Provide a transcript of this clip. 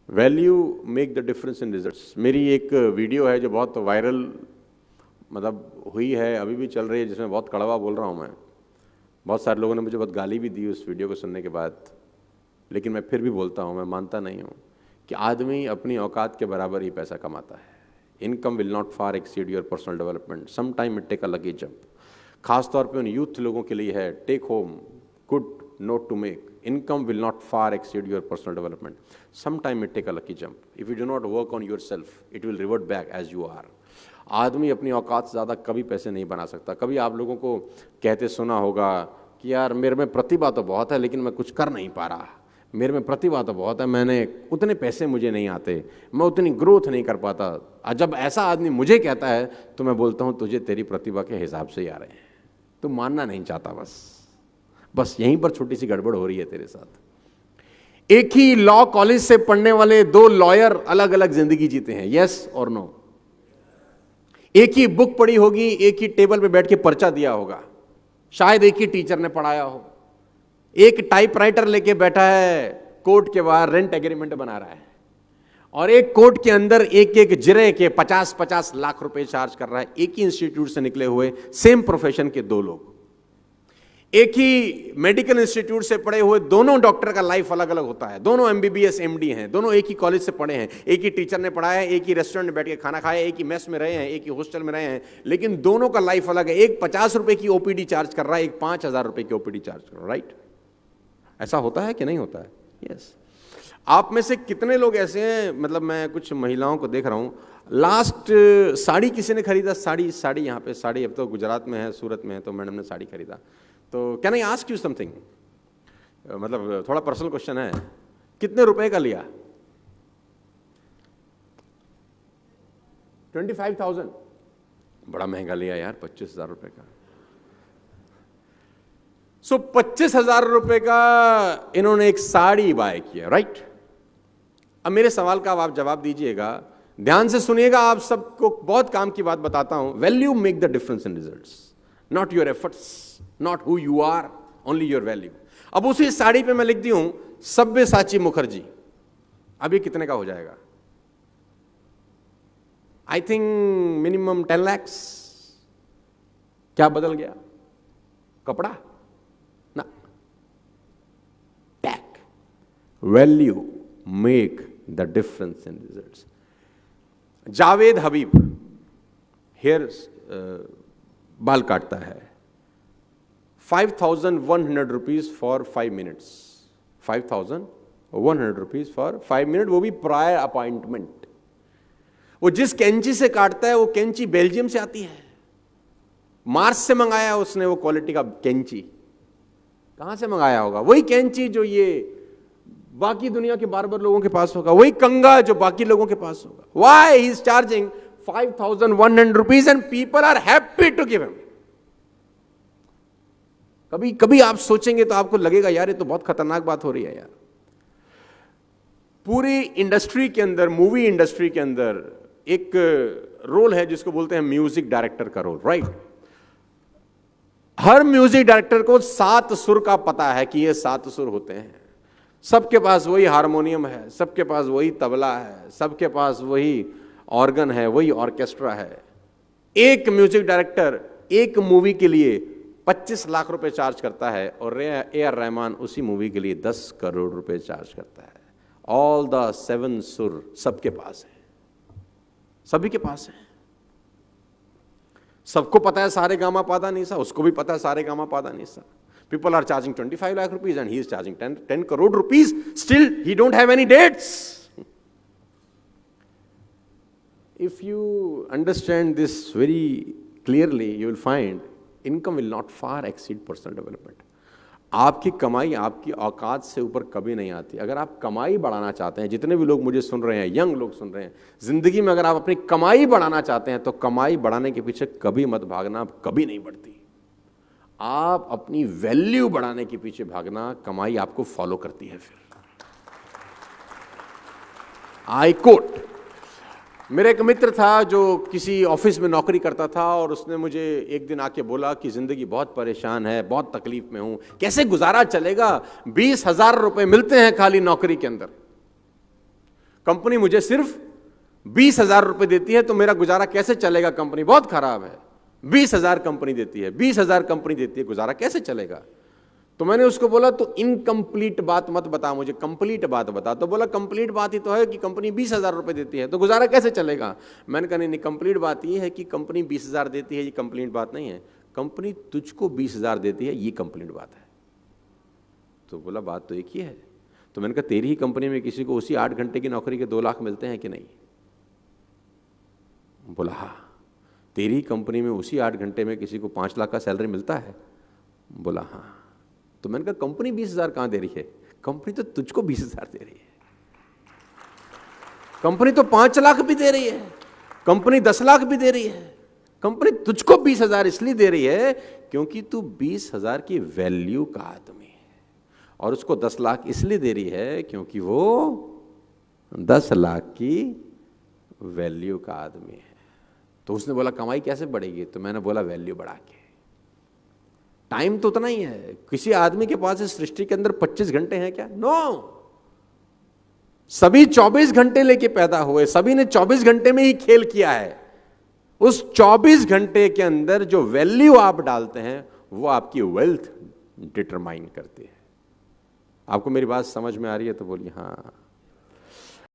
Value make the difference in results. मेरी एक video है जो बहुत वायरल मतलब हुई है, अभी भी चल रही है, जिसमें बहुत कड़वा बोल रहा हूँ मैं। बहुत सारे लोगों ने मुझे बहुत गाली भी दी उस वीडियो को सुनने के बाद, लेकिन मैं फिर भी बोलता हूँ, मैं मानता नहीं हूँ कि आदमी अपनी औकात के बराबर ही पैसा कमाता है। Income will not far exceed your personal development, some time it take a lucky jump. खासतौर पे उन यूथ लोगों के लिए है, take home good note to make. Income will not far exceed your personal development. Sometime it take a lucky jump. If you do not work on yourself, it will revert back as you are. आदमी अपनी औकात से ज़्यादा कभी पैसे नहीं बना सकता। कभी आप लोगों को कहते सुना होगा कि यार मेरे में प्रतिभा तो बहुत है लेकिन मैं कुछ कर नहीं पा रहा, मेरे में प्रतिभा तो बहुत है, मैंने उतने पैसे मुझे नहीं आते, मैं उतनी ग्रोथ नहीं कर पाता। जब ऐसा आदमी मुझे कहता है तो मैं बोलता हूँ तुझे तेरी प्रतिभा के हिसाब से ही आ रहे हैं, तू मानना नहीं चाहता। बस यहीं पर छोटी सी गड़बड़ हो रही है तेरे साथ। एक ही लॉ कॉलेज से पढ़ने वाले दो लॉयर अलग अलग जिंदगी जीते हैं, यस और नो। एक ही बुक पढ़ी होगी, एक ही टेबल पे बैठ के पर्चा दिया होगा, शायद एक ही टीचर ने पढ़ाया हो। एक टाइपराइटर लेके बैठा है, कोर्ट के बाहर रेंट एग्रीमेंट बना रहा है, और एक कोर्ट के अंदर एक एक जिरे के 50-50 लाख रुपए चार्ज कर रहा है। एक ही इंस्टीट्यूट से निकले हुए सेम प्रोफेशन के दो लोग, एक ही मेडिकल इंस्टीट्यूट से पढ़े हुए दोनों डॉक्टर का लाइफ अलग अलग होता है। दोनों MBBS MD हैं, दोनों एक ही कॉलेज से पढ़े हैं, एक ही टीचर ने पढ़ाया है, एक ही रेस्टोरेंट में बैठ के खाना खाया, एक ही मेस में रहे हैं, एक ही हॉस्टल में रहे हैं, लेकिन दोनों का लाइफ अलग है। एक 50 रुपए की OPD चार्ज कर रहा है, एक 5000 रुपए की OPD चार्ज कर रहा है, राइट? ऐसा होता है कि नहीं होता है? यस। आप में से कितने लोग ऐसे हैं, मतलब मैं कुछ महिलाओं को देख रहा हूं, लास्ट साड़ी किसी ने खरीदा, साड़ी यहाँ पे साड़ी, अब तो गुजरात में है, सूरत में है, तो मैडम ने साड़ी खरीदा। तो can I ask you something, मतलब थोड़ा पर्सनल क्वेश्चन है, कितने रुपए का लिया? 25,000? बड़ा महंगा लिया यार, 25,000 रुपए का। सो 25,000 रुपए का इन्होंने एक साड़ी बाय किया, राइट? अब मेरे सवाल का आप जवाब दीजिएगा, ध्यान से सुनिएगा, आप सबको बहुत काम की बात बताता हूं। Value make the difference in results, not your efforts, not who you are, only your value. अब उसी साड़ी पे मैं लिख दी हूं सब्यसाची मुखर्जी, अब ये कितने का हो जाएगा? I think minimum 10 lakhs। क्या बदल गया? कपड़ा ना, tag. Value make the difference in results. Javed Habib hair बाल काटता है, 5,100 rupees for 5 minutes, 5,100 rupees for 5 minutes, वो भी प्रायर अपॉइंटमेंट। वो जिस कैंची से काटता है वो कैंची बेल्जियम से आती है, मार्स से मंगाया उसने वो क्वालिटी का कैंची। कहां से मंगाया होगा? वही कैंची जो ये बाकी दुनिया के बार्बर लोगों के पास होगा, वही कंगा जो बाकी लोगों के पास होगा। Why he is charging 5,100 rupees and people are happy to give him. कभी कभी आप सोचेंगे तो आपको लगेगा यार ये तो बहुत खतरनाक बात हो रही है यार। पूरी इंडस्ट्री के अंदर, मूवी इंडस्ट्री के अंदर एक रोल है जिसको बोलते हैं म्यूजिक डायरेक्टर का रोल, राइट? हर म्यूजिक डायरेक्टर को 7 सुर का पता है कि ये 7 सुर होते हैं। सबके पास वही हारमोनियम है, सबके पास वही तबला है, सबके पास वही ऑर्गन है, वही ऑर्केस्ट्रा है। एक म्यूजिक डायरेक्टर एक मूवी के लिए 25 लाख रुपए चार्ज करता है और AR रहमान उसी मूवी के लिए 10 करोड़ रुपए चार्ज करता है। ऑल द 7 सुर सबके पास है, सभी के पास है। सबको पता है सारे गामा पादा नीसा, उसको भी पता है सारे गामा पादा NISA. People are charging 25 lakh rupees and he is charging 10 crore rupees. Still, he don't have any dates. If you understand this very clearly, you will find income will not far exceed personal development. आपकी कमाई आपकी औकात से ऊपर कभी नहीं आती। अगर आप कमाई बढ़ाना चाहते हैं, जितने भी लोग मुझे सुन रहे हैं, यंग लोग सुन रहे हैं, जिंदगी में अगर आप अपनी कमाई बढ़ाना चाहते हैं तो कमाई बढ़ाने के पीछे कभी मत भागना, कभी नहीं बढ़ती। आप अपनी वैल्यू बढ़ाने के पीछे भागना, कमाई आपको फॉलो करती है। फिर आई कोट, मेरा एक मित्र था जो किसी ऑफिस में नौकरी करता था और उसने मुझे एक दिन आके बोला कि जिंदगी बहुत परेशान है, बहुत तकलीफ में हूं, कैसे गुजारा चलेगा, 20,000 रुपए मिलते हैं खाली नौकरी के अंदर। कंपनी मुझे सिर्फ 20,000 रुपए देती है तो मेरा गुजारा कैसे चलेगा? कंपनी बहुत खराब है। 20,000 कंपनी देती है, 20,000 कंपनी देती है, गुजारा कैसे चलेगा? तो मैंने उसको बोला तो इनकम्प्लीट बात मत बता मुझे, कंप्लीट बात बता। तो बोला कंप्लीट बात ही तो है कि कंपनी 20,000 रुपए देती है तो गुजारा कैसे चलेगा? मैंने कहा नहीं, कंप्लीट बात ये है कि कंपनी 20,000 देती है, ये कंप्लीट बात नहीं है। कंपनी तुझको 20,000 देती है, ये कंप्लीट बात है। तो बोला बात तो एक ही है। तो मैंने कहा तेरी ही कंपनी में किसी को उसी 8 घंटे की नौकरी के 2 लाख मिलते हैं कि नहीं? बोला हाँ। तेरी ही कंपनी में उसी 8 घंटे में किसी को 5 लाख का सैलरी मिलता है? बोला हाँ। तो मैंने कहा कंपनी 20,000 कहां दे रही है? कंपनी तो तुझको 20,000 दे रही है। कंपनी तो 5 लाख भी दे रही है, कंपनी 10 लाख भी दे रही है। कंपनी तुझको 20,000 इसलिए दे रही है क्योंकि तू 20,000 की वैल्यू का आदमी है, और उसको 10 लाख इसलिए दे रही है क्योंकि वो 10 लाख की वैल्यू का आदमी है। तो उसने बोला कमाई कैसे बढ़ेगी? तो मैंने बोला वैल्यू बढ़ा के। टाइम तो उतना ही है। किसी आदमी के पास इस सृष्टि के अंदर 25 घंटे हैं क्या? नो। सभी 24 घंटे लेके पैदा हुए, सभी ने 24 घंटे में ही खेल किया है। उस 24 घंटे के अंदर जो वैल्यू आप डालते हैं वो आपकी वेल्थ डिटरमाइन करती है। आपको मेरी बात समझ में आ रही है तो बोलिए हाँ।